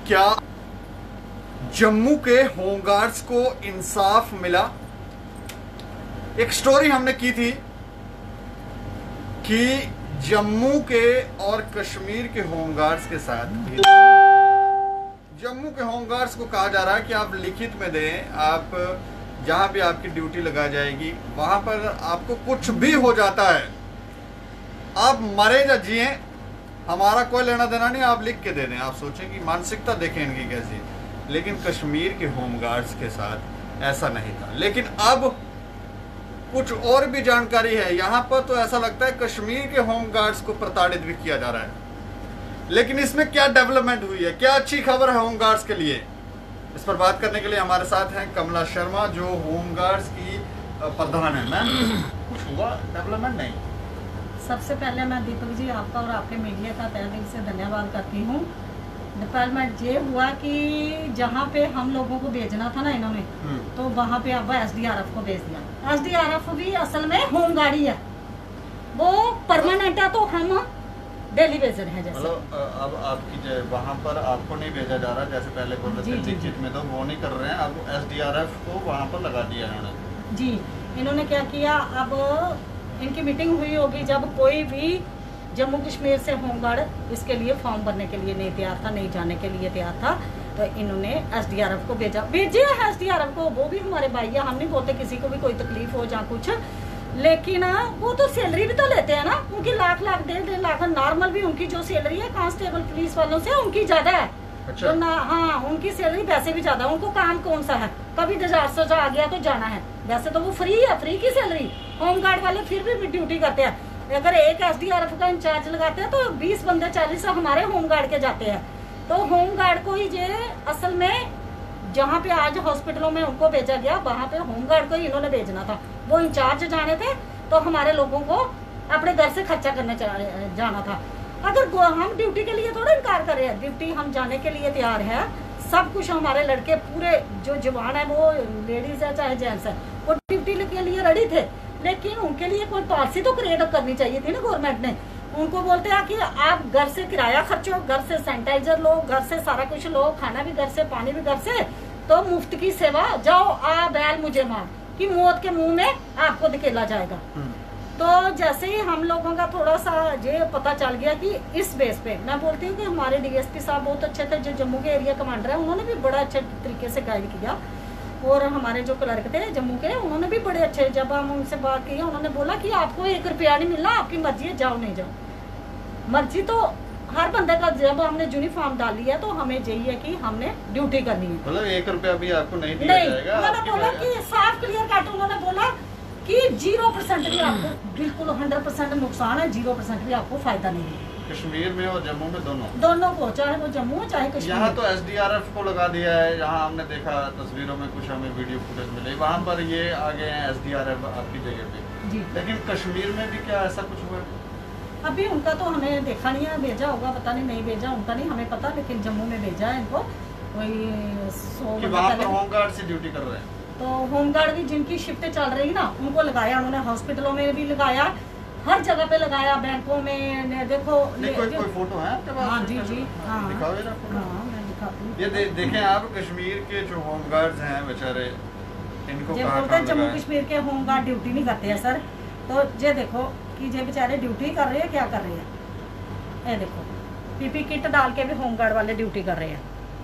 क्या जम्मू के होमगार्ड्स को इंसाफ मिला? एक स्टोरी हमने की थी कि जम्मू के और कश्मीर के होमगार्ड्स के साथ जम्मू के होमगार्ड्स को कहा जा रहा है कि आप लिखित में दें, आप जहां भी आपकी ड्यूटी लगा जाएगी वहां पर आपको कुछ भी हो जाता है, आप मरे या जिए, हमारा कोई लेना देना नहीं, आप लिख के दे दें। आप सोचें कि मानसिकता देखें इनकी कैसी। लेकिन कश्मीर के होमगार्ड्स के साथ ऐसा नहीं था। लेकिन अब कुछ और भी जानकारी है। यहाँ पर तो ऐसा लगता है कश्मीर के होमगार्ड्स को प्रताड़ित भी किया जा रहा है। लेकिन इसमें क्या डेवलपमेंट हुई है, क्या अच्छी खबर है होमगार्ड्स के लिए, इस पर बात करने के लिए हमारे साथ हैं कमला शर्मा, जो होमगार्ड्स की प्रधान है। मैम, कुछ हुआ डेवलपमेंट? नहीं। सबसे पहले मैं दीपक जी आपका और आपके मीडिया का तहे दिल से धन्यवाद करती हूँ। डेवलपमेंट ये हुआ कि जहाँ पे हम लोगों को भेजना था ना इन्होंने, तो वहाँ पे अब SDRF को भेज दिया। SDRF भी असल में होमगार्ड ही है, वो परमानेंट है, तो हम डेली बेजर है। जैसे अब आपकी वहाँ पर आपको नहीं भेजा जा रहा, जैसे पहले बोल रहे थे लिखित में, तो वो नहीं कर रहे हैं, अब SDRF को वहाँ पर लगा दिया इन्होंने। जी, इन्होंने क्या किया, अब इनकी मीटिंग हुई होगी जब कोई भी जम्मू कश्मीर से होमगार्ड इसके लिए फॉर्म भरने के लिए नहीं तैयार था, नहीं जाने के लिए तैयार था, तो इन्होंने SDRF को भेजे है। SDRF को, वो भी हमारे भाई है, हम नहीं बोलते किसी को भी कोई तकलीफ हो जा कुछ, लेकिन वो तो सैलरी भी तो लेते हैं ना, उनकी लाख डेढ़ लाख नॉर्मल भी उनकी जो सैलरी है कांस्टेबल पुलिस वालों से उनकी ज्यादा है। अच्छा। तो हाँ, उनकी सैलरी वैसे भी ज्यादा। उनको काम कौन सा है, कभी डिजास्टर आ गया तो जाना है, वैसे तो वो फ्री है, फ्री की सैलरी। होमगार्ड वाले फिर भी ड्यूटी करते हैं। अगर एक SDRF का इंचार्ज लगाते हैं तो 20 बंदे 40 हमारे होमगार्ड के जाते हैं। तो होमगार्ड को ही ये असल में जहाँ पे आज हॉस्पिटलों में उनको भेजा गया, वहाँ पे होमगार्ड को ही इन्होंने भेजना था। वो इंचार्ज जाने थे, तो हमारे लोगों को अपने घर से खर्चा करने जाना था। अगर हम ड्यूटी के लिए थोड़ा इनकार कर रहे हैं, ड्यूटी हम जाने के लिए तैयार है। सब कुछ हमारे लड़के पूरे जो जवान है, वो लेडीज है चाहे जेंट्स है, वो ड्यूटी के लिए रेडी थे। लेकिन उनके लिए कोई पॉलिसी तो क्रिएट करनी चाहिए थी ना गवर्नमेंट ने। उनको बोलते हैं कि आप घर से किराया खर्चो, घर से सैनिटाइजर लो, घर से सारा कुछ लो, खाना भी घर से, पानी भी घर से, तो मुफ्त की सेवा, जाओ आ बैल मुझे मार, कि मौत के मुंह में आपको धकेला जाएगा। तो जैसे ही हम लोगों का थोड़ा सा ये पता चल गया कि इस बेस पे, मैं बोलती हूँ कि हमारे DSP साहब बहुत अच्छे थे, जो जम्मू के एरिया कमांडर है, उन्होंने भी बड़ा अच्छे तरीके से गाइड किया। और हमारे जो क्लर्क थे जम्मू के, उन्होंने भी बड़े अच्छे, जब हम उनसे बात की, उन्होंने बोला कि आपको 1 रुपया नहीं मिलना, आपकी मर्जी है, जाओ नहीं जाओ। मर्जी तो हर बंदे का, जब हमने यूनिफॉर्म डाली है तो हमें यही है कि हमने ड्यूटी करनी है। मतलब 1 रुपया भी आपको नहीं दिया जाएगा? उन्होंने बोला कि साफ क्लियर कट, उन्होंने बोला कि 0% भी आपको, बिल्कुल 100% नुकसान है, 0% भी आपको फायदा नहीं है। कश्मीर में और जम्मू में दोनों को, चाहे वो जम्मू है चाहे कश्मीर। यहाँ तो SDRF को लगा दिया है, यहाँ हमने देखा तस्वीरों में, कुछ हमें वीडियो फुटेज मिले, वहाँ पर ये आ गए हैं SDRF आपकी जगह पे जी। लेकिन कश्मीर में भी क्या ऐसा कुछ हुआ? अभी उनका तो हमें देखा नहीं है, भेजा होगा पता नहीं भेजा, उनका नहीं हमें पता, लेकिन जम्मू में भेजा है इनको। कोई 100 वहाँ पर होमगार्ड से ड्यूटी कर रहे हैं, तो होमगार्ड भी जिनकी शिफ्टें चल रही ना, उनको लगाया उन्होंने, हॉस्पिटलों में भी लगाया, हर जगह पे लगाया, बैंकों में। देखो कोई फोटो है आपके पास? हाँ जी जी, हाँ दिखाओ जरा फोटो। हाँ, मैं दिखाती हूँ। ये देखें आप, कश्मीर के जो होमगार्ड्स हैं बेचारे, इनको बोलते हैं जम्मू कश्मीर के होमगार्ड ड्यूटी नहीं करते हैं सर। तो ये देखो कि ये बेचारे ड्यूटी कर रहे हैं, क्या कर रहे हैं, ये देखो PP किट डाल के भी होमगार्ड वाले ड्यूटी कर रहे हैं,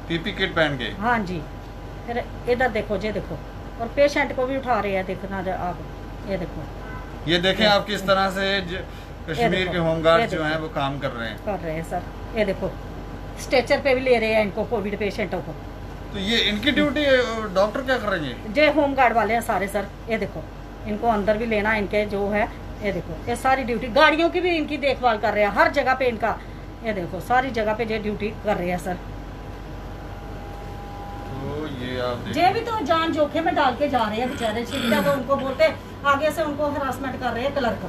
PP किट पहन के। हाँ जी। फिर इधर देखो, ये देखो, और पेशेंट को भी उठा रहे हैं, देखना आप, ये देखो, ये देखें आप किस तरह से कश्मीर के होमगार्ड जो हैं वो काम कर रहे हैं सर। ये देखो, स्ट्रेचर पे भी ले रहे हैं इनको, कोविड पेशेंटों को। तो ये इनकी ड्यूटी डॉक्टर क्या करेंगे? जो होमगार्ड वाले हैं सारे सर, ये देखो, इनको अंदर भी लेना, इनके जो है, ये देखो, ये सारी ड्यूटी, गाड़ियों की भी इनकी देखभाल कर रहे हैं, हर जगह पे इनका, ये देखो, सारी जगह पे ये ड्यूटी कर रहे हैं सर। तो ये भी तो जान जोखिम में डाल के जा रहे हैं बेचारे। शिफ्ट है वो, उनको बोलते आगे से उनको हरासमेंट कर रहे हैं क्लर्क।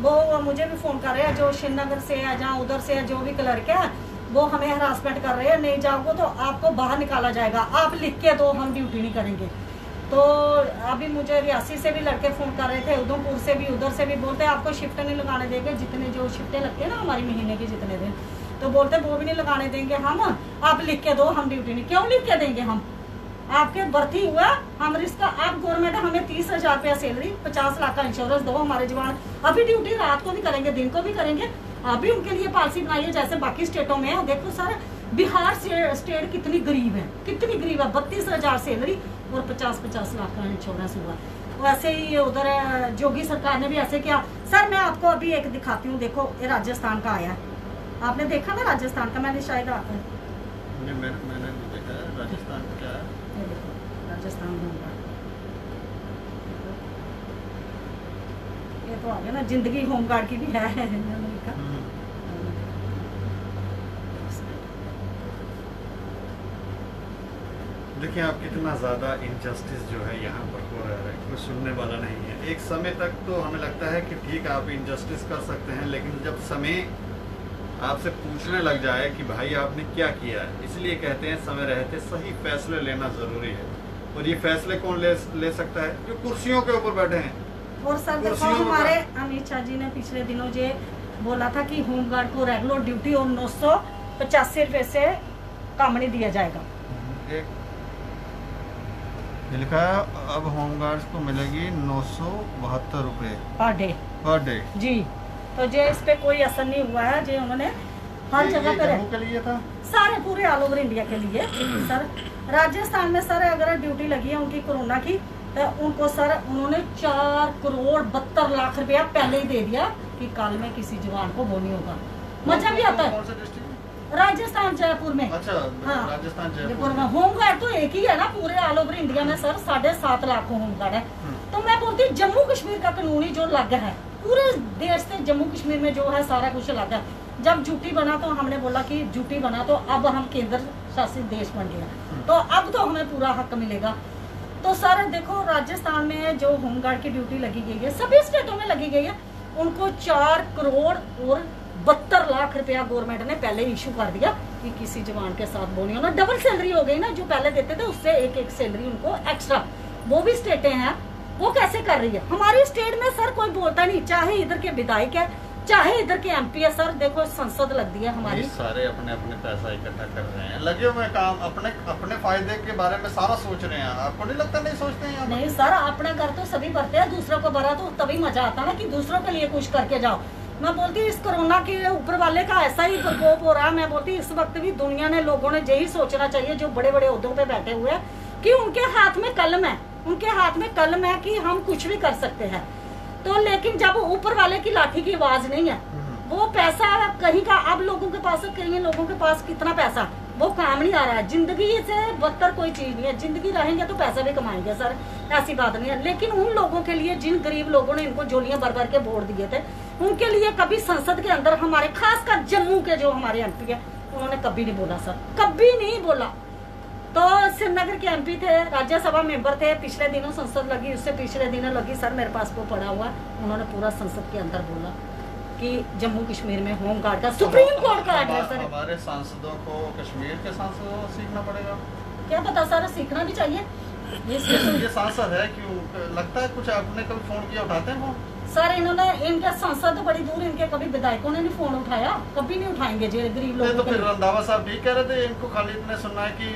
वो मुझे भी फोन कर रहे हैं, जो श्रीनगर से है, जहाँ उधर से है, जो भी क्लर्क है, वो हमें हरासमेंट कर रहे हैं, नहीं जाओगे तो आपको बाहर निकाला जाएगा, आप लिख के दो, हम ड्यूटी नहीं करेंगे। तो अभी मुझे रियासी से भी लड़के फ़ोन कर रहे थे, उधमपुर से भी, उधर से भी, बोलते हैं आपको शिफ्ट नहीं लगाने देंगे, जितने जो शिफ्टें लगती है ना हमारी महीने की जितने दिन, तो बोलते वो भी नहीं लगाने देंगे हम, आप लिख के दो, हम ड्यूटी नहीं। क्यों लिख के देंगे हम? आपके भर्ती हुआ, हम रिस्क, आप गवर्नमेंट हमें 30,000 रुपया सैलरी, 50 लाख का इंश्योरेंस दो, हमारे जवान अभी ड्यूटी रात को भी करेंगे, दिन को भी करेंगे। अभी उनके लिए पॉलिसी बनाइए जैसे बाकी स्टेटों में है। देखो सर, बिहार स्टेट कितनी गरीब है, कितनी गरीब है। 32,000 सैलरी और 50-50 लाख का इंश्योरेंस हुआ। वैसे ही उधर योगी सरकार ने भी ऐसे किया। सर मैं आपको अभी एक दिखाती हूँ, देखो ये राजस्थान का आया, आपने देखा ना राजस्थान का? मैंने शायद मैंने नहीं देखा है। राजस्थान का क्या है? ये देखो, राजस्थान होमगार्ड, ये तो आ गया ना, जिंदगी होमगार्ड की भी है मैंने लिखा। देखिए आप कितना ज़्यादा इनजस्टिस जो है यहाँ पर हो रहा है, कोई सुनने वाला नहीं है। एक समय तक तो हमें लगता है कि ठीक है आप इनजस्टिस कर सकते हैं, लेकिन जब समय आपसे पूछने लग जाए कि भाई आपने क्या किया है, इसलिए कहते हैं समय रहते सही फैसले लेना ज़रूरी है। और ये फैसले कौन ले सकता है? जो कुर्सियों के ऊपर बैठे हैं। और सर देखो हमारे अमित शाह जी ने पिछले दिनों ये बोला था कि होमगार्ड को रेगुलर ड्यूटी और 985 रुपये से काम नहीं दिया जाएगा। लिखा है अब होमगार्ड्स को मिलेगी 972 रुपये पर डे जी। तो जो इस पे कोई असर नहीं हुआ है, जो उन्होंने हर जगह पे जम्मू के लिए था, सारे पूरे ऑल ओवर इंडिया के लिए। सर राजस्थान में सर अगर ड्यूटी लगी है उनकी कोरोना की, तो उनको सर उन्होंने 4,72,00,000 रुपया पहले ही दे दिया कि काल में किसी जवान को वो नहीं होगा। मजा भी आता है। राजस्थान जयपुर में। अच्छा हाँ, राजस्थान जयपुर में होमगार्ड तो एक ही है ना पूरे ऑल ओवर इंडिया में सर, 7.5 लाख होमगार्ड है। तो मैं बोलती हूँ जम्मू कश्मीर का कानूनी जो अलग है, पूरे देश से जम्मू कश्मीर में जो है सारा कुछ अलग है। जब ड्यूटी बना तो हमने बोला कि ड्यूटी बना तो अब हम केंद्र शासित देश बन गया, तो अब तो हमें पूरा हक मिलेगा। तो सर देखो राजस्थान में जो होमगार्ड की ड्यूटी लगी गई है, सभी स्टेटों में लगी गई है, उनको 4 करोड़ और 72 लाख रुपया गवर्नमेंट ने पहले इशू कर दिया कि किसी जवान के साथ वो नहीं होना। डबल सैलरी हो गई ना, जो पहले देते थे उससे एक सैलरी उनको एक्स्ट्रा। वो भी स्टेटें हैं, वो कैसे कर रही है? हमारी स्टेट में सर कोई बोलता नहीं, चाहे इधर के विधायक है चाहे इधर के एमपी है। सर देखो संसद लग दी है हमारी, सारे अपने अपने पैसा इकट्ठा कर रहे हैं, लगे हुए काम, अपने फायदे के बारे में सारा सोच रहे हैं। आपको नहीं लगता नहीं सोचते हैं? नहीं सर, अपना घर तो सभी भरते हैं, दूसरों को भरा तो तभी मजा आता ना कि दूसरों के लिए कुछ करके जाओ। मैं बोलती इस कोरोना के ऊपर वाले का ऐसा ही प्रकोप हो रहा है। मैं बोलती इस वक्त भी दुनिया ने, लोगों ने यही सोचना चाहिए जो बड़े बड़े ओहदों पे बैठे हुए हैं, कि उनके हाथ में कलम है, उनके हाथ में कलम है कि हम कुछ भी कर सकते हैं। तो लेकिन जब ऊपर वाले की लाठी की आवाज नहीं है, वो पैसा कहीं का, अब लोगों के पास, कहीं लोगों के पास कितना पैसा, वो काम नहीं आ रहा है। जिंदगी से बदतर कोई चीज नहीं है, जिंदगी रहेंगे तो पैसा भी कमाएंगे सर, ऐसी बात नहीं है। लेकिन उन लोगों के लिए जिन गरीब लोगों ने इनको झोलियां भर भर के वोट दिए थे, उनके लिए कभी संसद के अंदर हमारे, खासकर जम्मू के जो हमारे एमपी है, उन्होंने कभी नहीं बोला सर, कभी नहीं बोला। तो श्रीनगर के एमपी थे, राज्यसभा मेंबर थे, पिछले दिनों संसद लगी, उससे पिछले दिनों लगी सर, मेरे पास वो पड़ा हुआ, उन्होंने पूरा संसद के अंदर बोला कि जम्मू कश्मीर में होमगार्ड का सुप्रीम कोर्ट का आर्डर सर। हमारे सांसदों को कश्मीर के सांसदों को सीखना पड़ेगा, क्या पता सर, सीखना भी चाहिए। ये सांसद है, क्यों लगता है कुछ आपने कभी फोन किया, उठाते हैं फोन? सर इन्होंने, इनके सांसद तो बड़ी दूर, इनके कभी विधायकों ने नहीं फोन उठाया, कभी नहीं उठाएंगे जो गरीब लोग। तो फिर रंधावा साहब ठीक कह रहे थे, इनको खाली इतने सुनना है कि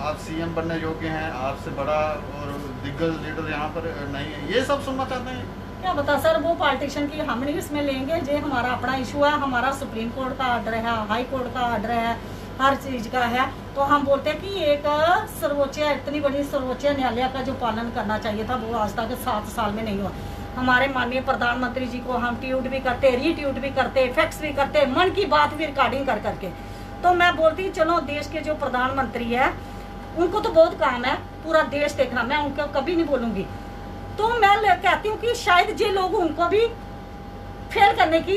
आप सीएम बनने योग्य हैं, आपसे बड़ा और दिग्गज लीडर यहाँ पर नहीं है, ये सब सुनना चाहते हैं। क्या बता सर, वो पॉलिटिशियन की हम नहीं इसमें लेंगे, जो हमारा अपना इशू है, हमारा सुप्रीम कोर्ट का ऑर्डर है, हाई कोर्ट का ऑर्डर है, हर चीज का है। तो हम बोलते हैं कि एक सर्वोच्च, इतनी बड़ी सर्वोच्च न्यायालय का जो पालन करना चाहिए था, वो आज तक 7 साल में नहीं हुआ। हमारे माननीय प्रधानमंत्री जी को हम ट्वीट भी करते, रीट्वीट भी करते, फैक्स भी करते, मन की बात भी रिकॉर्डिंग कर करके। तो मैं बोलती चलो देश के जो प्रधानमंत्री है उनको तो बहुत काम है पूरा देश देखना, मैं उनको कभी नहीं बोलूंगी। तो मैं कहती हूँ कि शायद ये लोग उनको भी फेल करने की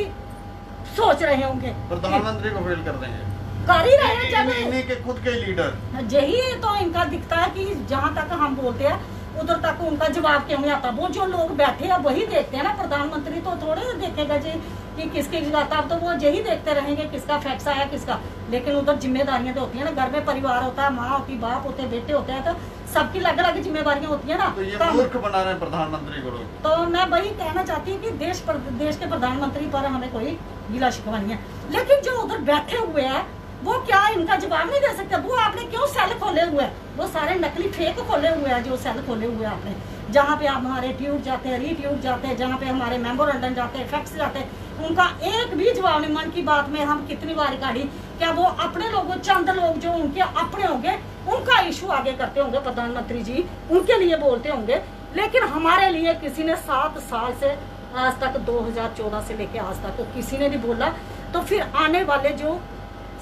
सोच रहे होंगे, प्रधानमंत्री को फेल कर देंगे, कर ही रहे हैं जब इन्हीं के खुद के लीडर। यही तो इनका दिखता है कि जहाँ तक हम बोलते हैं उधर तक उनका जवाब क्यों नहीं आता। वो जो लोग बैठे हैं वही देखते हैं ना, प्रधानमंत्री तो थोड़े देखेगा जी कि किसकी जगह, तो वो यही देखते रहेंगे किसका फैक्स आया किसका। लेकिन उधर जिम्मेदारियां तो होती है ना, घर में परिवार होता है, माँ होती, बाप होते, बेटे होते हैं, तो सबकी अलग अलग जिम्मेवारियां होती है ना। तो ये मूर्ख बना रहे हैं प्रधानमंत्री को लोग। तो मैं वही कहना चाहती हूँ कि देश के प्रधानमंत्री पर हमें कोई गिला शिकवा नहीं है, लेकिन जो उधर बैठे हुए हैं वो क्या इनका जवाब नहीं दे सकते? वो आपने क्यों सेल खोले हुए हैं? वो सारे नकली फेक खोले हुए हैं, जो सेल खोले हुए हैं आपने, जहाँ पे आप हमारे ट्यूट जाते हैं, रीट्यूट जाते हैं, जहाँ पे हमारे मेमोरेंडम जाते हैं, फैक्ट्स जाते हैं, उनका एक भी जवाब नहीं। मन की बात में हम कितनी बार काढ़ी, क्या वो अपने लोगों, चंद लोग जो उनके अपने होंगे उनका इशू आगे करते होंगे प्रधानमंत्री जी, उनके लिए बोलते होंगे, लेकिन हमारे लिए किसी ने 7 साल से आज तक 2014 से लेके आज तक किसी ने नहीं बोला। तो फिर आने वाले जो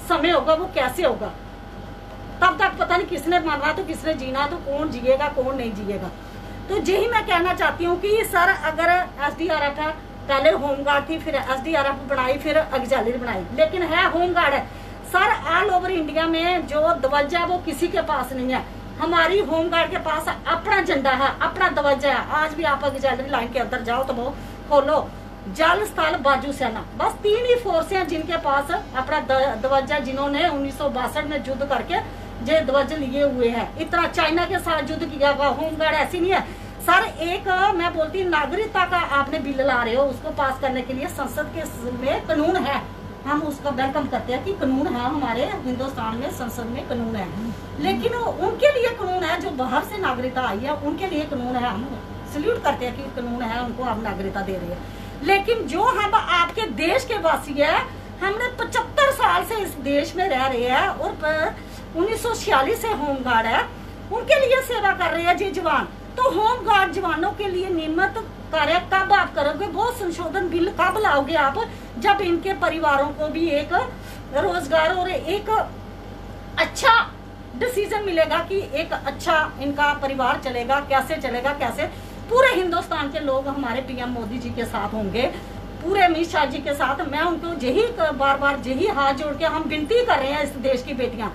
समय होगा वो कैसे होगा? तब तक पता नहीं किसने मरना तो किसने जीना, तो कौन जिएगा कौन नहीं जिएगा। तो यही मैं कहना चाहती हूँ कि सर अगर SDRF है, पहले होमगार्ड थी, फिर SDRF बनाई, फिर ऑक्सिलरी बनाई, लेकिन है होमगार्ड है सर। ऑल ओवर इंडिया में जो दवज्जा है वो किसी के पास नहीं है। हमारी होमगार्ड के पास अपना झंडा है, अपना दवज्जा है। आज भी आप ऑक्सिलरी लाइन के अंदर जाओ तो वो खोलो, जल स्थल बाजू सेना, बस 3 ही फोर्स हैं जिनके पास अपना दवज्जा, जिन्होंने 1962 में युद्ध करके जो ध्वज लिए हुए हैं। इतना चाइना के साथ युद्ध किया हुआ होमगार्ड ऐसी नहीं है सर। एक मैं बोलती हूँ नागरिकता का आपने बिल ला रहे हो, उसको पास करने के लिए संसद के में कानून है, हम उसका वेलकम करते हैं कि कानून है, हमारे हिंदुस्तान में संसद में कानून है, लेकिन उनके लिए कानून है जो बाहर से नागरिकता आई है, उनके लिए कानून है। हम सल्यूट करते हैं कि कानून है, उनको आप नागरिकता दे रही है। लेकिन जो हम आपके देश के वासी है, हमने 75 साल से इस देश में रह रहे हैं और 1946 से होमगार्ड है, उनके लिए सेवा कर रहे हैं जी जवान। तो होमगार्ड जवानों के लिए नियमित कार्य कब आप करोगे? वो संशोधन बिल कब लाओगे आप, जब इनके परिवारों को भी एक रोजगार और एक अच्छा डिसीजन मिलेगा कि एक अच्छा इनका परिवार चलेगा, कैसे चलेगा, कैसे पूरे हिंदुस्तान के लोग हमारे PM मोदी जी के साथ होंगे, पूरे अमित शाह जी के साथ। मैं उनको यही बार बार यही हाथ जोड़ के हम विनती कर रहे हैं इस देश की बेटियां,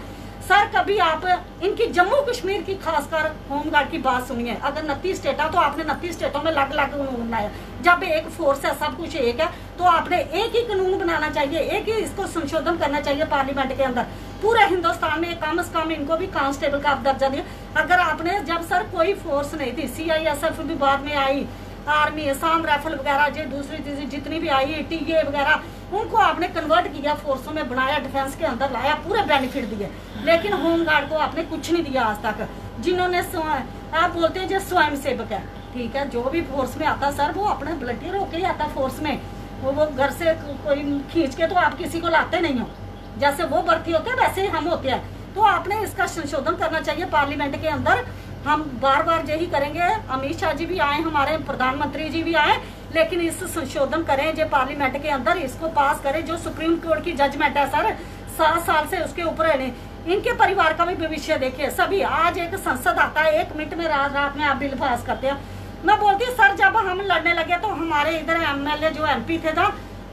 सर कभी आप इनकी जम्मू कश्मीर की खासकर होमगार्ड की बात सुनिए। अगर 29 स्टेट है तो आपने 29 स्टेटों में अलग अलग कानून बनाया। जब एक फोर्स है, सब कुछ एक है, तो आपने एक ही कानून बनाना चाहिए, एक ही इसको संशोधन करना चाहिए पार्लियामेंट के अंदर। पूरे हिंदुस्तान में कम से कम इनको भी कांस्टेबल का दर्जा दिया। अगर आपने जब सर कोई फोर्स नहीं थी, CISF भी बाद में आई, आर्मी, असम राइफल वगैरह, जो दूसरी चीजें जितनी भी आई, TA वगैरह, उनको आपने कन्वर्ट किया, फोर्सों में बनाया, डिफेंस के अंदर लाया, पूरे बेनिफिट दिए। लेकिन होमगार्ड को आपने कुछ नहीं दिया आज तक। जिन्होंने आप बोलते हैं जो स्वयं सेवक है, ठीक है, जो भी फोर्स में आता सर वो अपने वॉलंटियर होके ही आता फोर्स में, वो घर से कोई खींच के तो आप किसी को लाते नहीं हो, जैसे वो भर्ती होते हैं वैसे ही हम होते हैं। तो आपने इसका संशोधन करना चाहिए पार्लियामेंट के अंदर। हम बार बार यही करेंगे, अमित शाह जी भी आए, हमारे प्रधानमंत्री जी भी आए, लेकिन इस संशोधन करें जो पार्लियामेंट के अंदर, इसको पास करें। जो सुप्रीम कोर्ट की जजमेंट है सर 7 साल से उसके ऊपर है, इनके परिवार का भी भविष्य देखिए। सभी आज एक संसद आता है, 1 मिनट में रात में आप बिल पास करते हैं। मैं बोलती हूँ सर जब हम लड़ने लगे तो हमारे इधर MLA जो MP थे ना,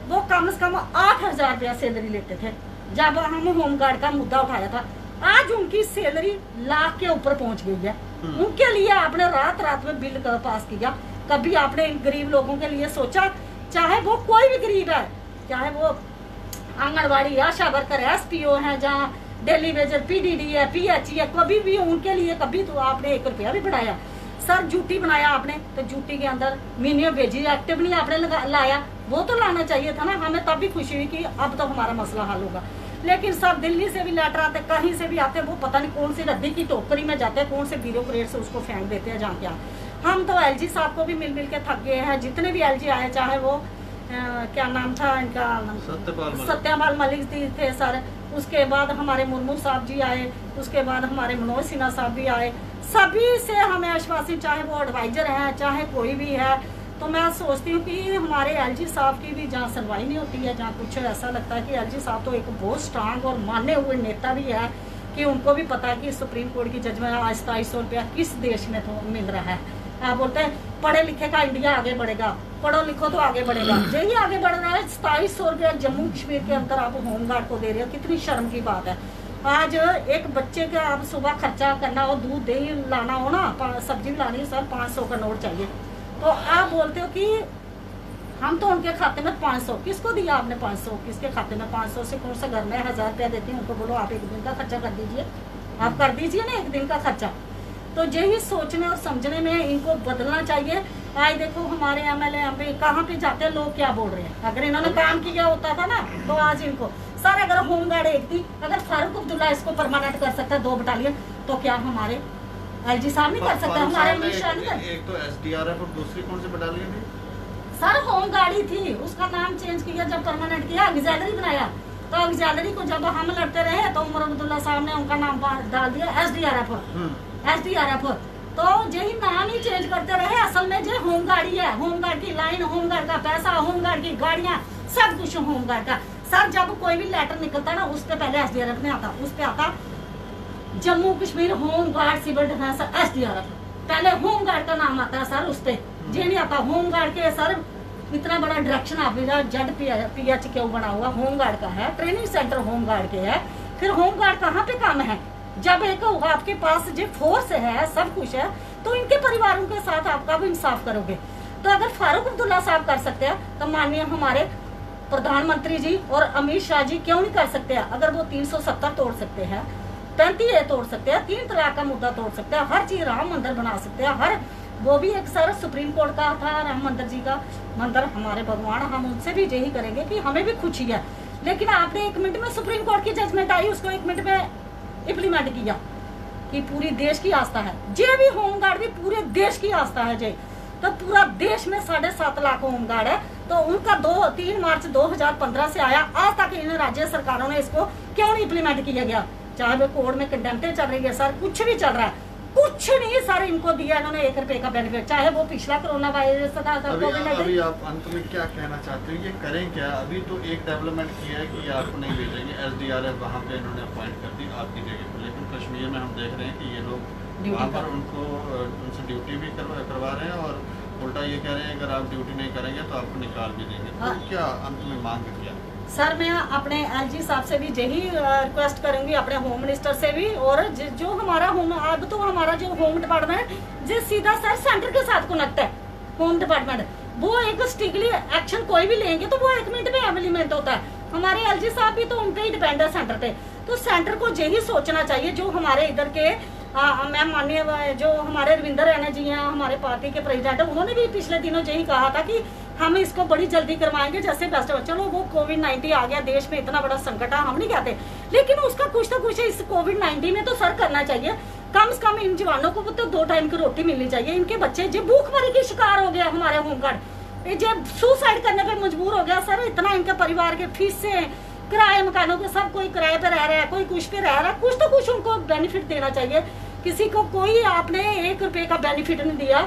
वो कम से कम 8,000 रुपया सैलरी लेते थे जब हम होमगार्ड का मुद्दा उठाया था। आज उनकी सैलरी लाख के ऊपर पहुंच गई है। उनके लिए आपने रात रात में बिल पास किया। कभी आपने इन गरीब लोगों के लिए सोचा? चाहे वो कोई भी गरीब है, चाहे वो आंगनबाड़ी, आशा वर्कर, SPO है, जहाँ डेली वेजर, PDD है, PH है, कभी भी उनके लिए कभी तो आपने 1 रुपया भी बढ़ाया? सर ड्यूटी बनाया आपने, तो ड्यूटी के अंदर मिनिमम वेज एक्टिव नहीं आपने लाया, वो तो लाना चाहिए था ना। हमें तब भी खुशी हुई कि अब तो हमारा मसला हल होगा। लेकिन सर दिल्ली से भी लेटर आते, कहीं से भी आते, वो पता नहीं कौन सी रद्दी की टोकरी में जाते हैं, कौन से ब्यूरोक्रेट से उसको फेंक देते हैं जहाँ क्या। हम तो LG साहब को भी मिल मिल के थक गए हैं, जितने भी LG आए, चाहे वो क्या नाम था इनका, सत्यपाल मलिक जी थे सर, उसके बाद हमारे मुर्मू साहब जी आए, उसके बाद हमारे मनोज सिन्हा साहब भी आए। सभी से हमें आश्वासन, चाहे वो एडवाइजर हैं, चाहे कोई भी है। तो मैं सोचती हूँ कि हमारे LG साहब की भी जहाँ सुनवाई नहीं होती है, जहाँ कुछ ऐसा लगता है कि LG साहब तो एक बहुत स्ट्रांग और माने हुए नेता भी है, कि उनको भी पता है कि सुप्रीम कोर्ट की जजमेंट आज 2700 रुपया किस देश में तो मिल रहा है। आप बोलते हैं पढ़े लिखे का इंडिया आगे बढ़ेगा, पढ़ो लिखो तो आगे बढ़ेगा, यही आगे बढ़ रहा है। 2700 रुपया जम्मू कश्मीर के अंदर आप होमगार्ड को दे रहे हो, कितनी शर्म की बात है। आज एक बच्चे का आप सुबह खर्चा करना हो, दूध दही लाना हो ना, सब्जी लानी हो, सर 500 का नोट चाहिए। तो आप बोलते हो कि हम तो उनके खाते में 500, किसको दिया आपने 500? किसके खाते में 500 से कौन सा घर में 1000 रुपया देती हैं, उनको बोलो आप 1 दिन का खर्चा कर दीजिए, आप कर दीजिए ना 1 दिन का खर्चा। तो यही सोचने और समझने में इनको बदलना चाहिए। आज देखो हमारे एमएलए एमपी कहाँ पे जाते हैं, लोग क्या बोल रहे हैं। अगर इन्होंने काम किया होता था ना तो आज इनको सर, अगर होमगार्ड एक थी, अगर फारूक अब्दुल्ला इसको परमानेंट कर सकता है 2 बटालियन, तो क्या हमारे एलजी साहब नहीं कर सकते, हमारे अमित शाह नहीं कर। एक तो एसडीआरएफ और दूसरी कौन सी बटालियन थी सर? होमगार्ड ही थी, उसका नाम चेंज किया जब परमानेंट किया, ऑक्सिलरी बनाया। तो ऑक्सिलरी को जब हम लड़ते रहे तो उमर अब्दुल्ला साहब ने उनका नाम डाल दिया एसडीआरएफ। तो यही नाम ही चेंज करते रहे, असल में जो होमगार्ड ही है। होमगार्ड की लाइन, होमगार्ड का पैसा, होमगार्ड की गाड़ियां, सब कुछ होमगार्ड का। सर जब कोई भी लेटर निकलता ना उस पे पहले एसडीआरएफ नहीं आता, उस पे आता Jammu Kashmir home guard civil defence SDRF, पहले होमगार्ड का नाम आता है सर उस पे। ये नहीं आता होमगार्ड के। सर इतना बड़ा डायरेक्शन ऑफिसर जेड पीएच क्यों बना हुआ, होमगार्ड का है, ट्रेनिंग सेंटर होमगार्ड के है। फिर होमगार्ड कहाँ पे काम है? जब एक आपके पास जो फोर्स है, सब कुछ है, तो इनके परिवारों के साथ आपका भी इंसाफ करोगे। तो अगर फारूक अब्दुल्ला साहब कर सकते हैं तो माननीय हमारे प्रधानमंत्री जी और अमित शाह जी क्यों नहीं कर सकते हैं? अगर वो 370 तोड़ सकते हैं, 35A तोड़ सकते हैं, 3 तलाक का मुद्दा तोड़ सकते हैं, हर चीज राम मंदिर बना सकते हैं, हर वो भी एक सर सुप्रीम कोर्ट का था राम मंदिर जी का मंदिर, हमारे भगवान, हम उनसे भी यही करेंगे कि हमें भी खुशी है। लेकिन आपने 1 मिनट में सुप्रीम कोर्ट की जजमेंट आई, उसको 1 मिनट में इम्प्लीमेंट किया कि पूरी देश की आस्था है। जे भी होमगार्ड भी पूरे देश की आस्था है जे, तो पूरा देश में 7.5 लाख होमगार्ड है। तो उनका 3 मार्च 2015 से आया, आज तक इन राज्य सरकारों ने इसको क्यों नहीं इम्प्लीमेंट किया गया? चाहे वो कोर्ट में कंडेम्प्टेड चल रही है सर, कुछ भी चल रहा है, कुछ नहीं सर इनको दिया इन्होंने 1 रुपए का बेनिफिट। चाहे वो पिछला कोरोना वायरस था। अभी आप अंत में क्या कहना चाहते हो, ये करें क्या? अभी तो एक डेवलपमेंट किया है कि आपको नहीं भेजेंगे, एसडीआरएफ वहाँ पे इन्होंने अपॉइंट कर दी आपकी जगह पर, लेकिन कश्मीर में हम देख रहे हैं कि ये लोग वहाँ पर उनसे ड्यूटी भी करवा रहे हैं और उल्टा ये कह रहे हैं अगर आप ड्यूटी नहीं करेंगे तो आपको निकाल भी देंगे। तो क्या अंत में मांग किया? सर मैं अपने एलजी साहब से भी यही रिक्वेस्ट करूंगी, अपने होम मिनिस्टर से भी, और जो हमारा होम, अब तो हमारा जो होम डिपार्टमेंट जो सीधा सर सेंटर के साथ कनेक्ट है, होम डिपार्टमेंट, वो एक स्ट्रिक्टली एक्शन कोई भी लेंगे तो वो 1 मिनट में इम्प्लीमेंट होता है। हमारे एलजी साहब भी तो उन पे ही डिपेंड है, सेंटर पे। तो सेंटर को यही सोचना चाहिए, जो हमारे इधर के मैम माननीय जो हमारे रविंद्र रैना जी हैं, हमारे पार्टी के प्रेसिडेंट, उन्होंने भी पिछले दिनों यही कहा था कि हम इसको बड़ी जल्दी करवाएंगे जैसे बेस्ट। चलो वो कोविड-19 आ गया, देश में इतना बड़ा संकट है, हम नहीं कहते, लेकिन उसका कुछ तो कुछ इस कोविड-19 में तो सर करना चाहिए। कम से कम इन जवानों को तो 2 टाइम की रोटी मिलनी चाहिए। इनके बच्चे जो भूखमरी की शिकार हो गया, हमारे होमगार्ड जो सुसाइड करने पे मजबूर हो गया सर, इतना इनके परिवार के फीस से, किराए मकानों के, सब कोई किराए पे रह रहा है, कोई कुछ पे रह रहा है, कुछ तो कुछ उनको बेनिफिट देना चाहिए। किसी को कोई आपने 1 रुपए का बेनिफिट नहीं दिया,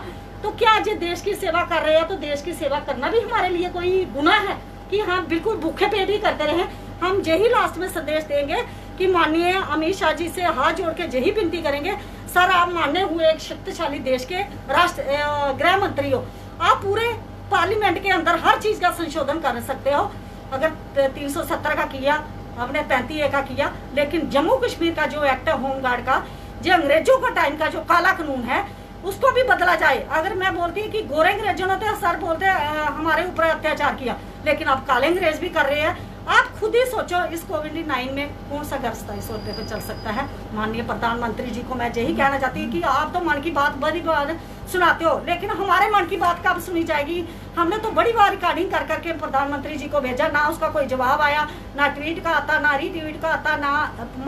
तो क्या जो देश की सेवा कर रहे हैं तो देश की सेवा करना भी हमारे लिए कोई गुनाह है कि हम बिल्कुल भूखे पेट ही करते रहे? हम यही लास्ट में संदेश देंगे कि माननीय अमित शाह जी से हाथ जोड़ के यही विनती करेंगे, सर आप माने हुए एक शक्तिशाली देश के गृह मंत्री हो, आप पूरे पार्लियामेंट के अंदर हर चीज का संशोधन कर सकते हो। अगर 370 का किया, आपने 35A का किया, लेकिन जम्मू कश्मीर का जो एक्ट है होमगार्ड का, जो अंग्रेजों का टाइम का जो काला कानून है, उसको भी बदला जाए। अगर मैं बोलती कि गोरे अंग्रेजों ने तो सर बोलते हमारे ऊपर अत्याचार किया, लेकिन अब काले अंग्रेज भी कर रहे हैं। आप खुद ही सोचो इस कोविड-19 में कौन सा घर 2700 रुपए पे चल सकता है? माननीय प्रधानमंत्री जी को मैं यही कहना चाहती हूँ कि आप तो मन की बात बड़ी बार सुनाते हो, लेकिन हमारे मन की बात कब सुनी जाएगी? हमने तो बड़ी बार रिकॉर्डिंग कर करके प्रधानमंत्री जी को भेजा, ना उसका कोई जवाब आया, ना ट्वीट का आता, ना रीट्वीट का आता, ना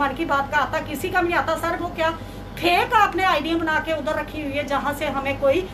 मन की बात का आता, किसी का नहीं आता। सर वो क्या फेक आपने आईडी बना के उधर रखी हुई है जहाँ से हमें कोई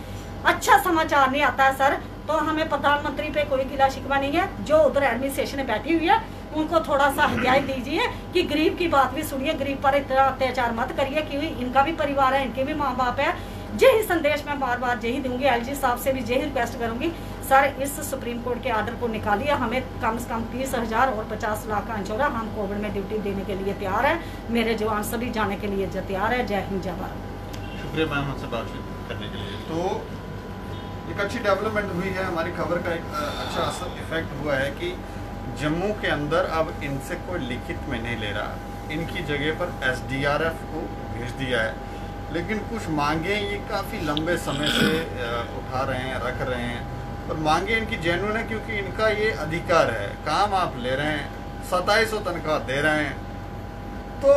अच्छा समाचार नहीं आता है सर। तो हमें प्रधानमंत्री पे कोई गिला शिकवा नहीं है, जो उधर एडमिनिस्ट्रेशन में बैठी हुई है उनको थोड़ा सा हिदायत दीजिए कि गरीब की बात भी सुनिए, गरीब पर इतना अत्याचार मत करिए, क्योंकि इनका भी परिवार है, इनके भी माँ बाप है। यही संदेश मैं बार बार यही दूंगी, एलजी साहब से भी यही रिक्वेस्ट करूंगी, सर इस सुप्रीम कोर्ट के ऑर्डर को निकालिए, हमें कम से कम 30,000 और 50 लाख का अंचोरा, हम कोविड में ड्यूटी देने के लिए तैयार है, मेरे जवान सभी जाने के लिए तैयार है। जय हिंद, जय भारत। शुक्रिया मैम हमसे बातचीत करने के लिए। तो एक अच्छी डेवलपमेंट हुई है, हमारी खबर का एक अच्छा असर इफेक्ट हुआ है कि जम्मू के अंदर अब इनसे कोई लिखित में नहीं ले रहा, इनकी जगह पर एसडीआरएफ को भेज दिया है। लेकिन कुछ मांगे ये काफ़ी लंबे समय से उठा रहे हैं, रख रहे हैं, और मांगे इनकी जेन्युइन है क्योंकि इनका ये अधिकार है। काम आप ले रहे हैं, 2700 तनख्वाह दे रहे हैं, तो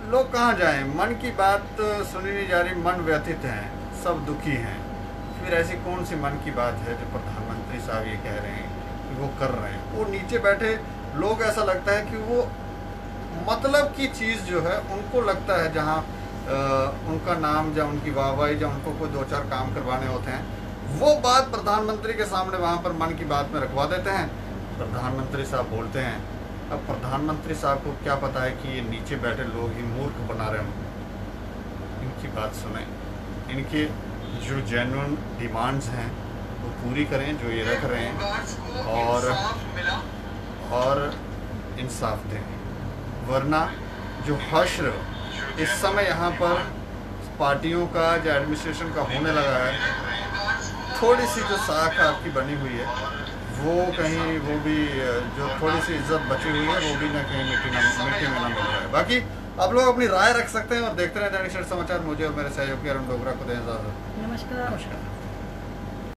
लोग कहाँ जाएं, मन की बात सुनी नहीं जा रही, मन व्यथित हैं, सब दुखी हैं। फिर ऐसी कौन सी मन की बात है जो प्रधानमंत्री साहब ये कह रहे हैं कि वो कर रहे हैं। वो नीचे बैठे लोग, ऐसा लगता है कि वो मतलब की चीज़ जो है उनको लगता है, जहाँ उनका नाम या उनकी वाहवाही या उनको कोई 2-4 काम करवाने होते हैं, वो बात प्रधानमंत्री के सामने वहाँ पर मन की बात में रखवा देते हैं। प्रधानमंत्री साहब बोलते हैं। अब प्रधानमंत्री साहब को क्या पता है कि ये नीचे बैठे लोग ही मूर्ख बना रहे हों। इनकी बात सुने, इनके जो जेन्युइन डिमांड्स हैं वो पूरी करें जो ये रख रहे हैं, और इंसाफ दें, वरना जो हश्र इस समय यहाँ पर पार्टियों का या एडमिनिस्ट्रेशन का होने लगा है, थोड़ी सी जो साख आपकी बनी हुई है वो कहीं, वो भी जो थोड़ी सी इज्जत बची हुई है वो भी ना कहीं मिट्टी में ना मिल जाए। बाकी आप लोग अपनी राय रख सकते हैं और देखते रहें दैनिक सवेरा समाचार। मुझे और मेरे सहयोगी अरुण डोगरा को दें इजाज़त। नमस्कार। नमस्कार।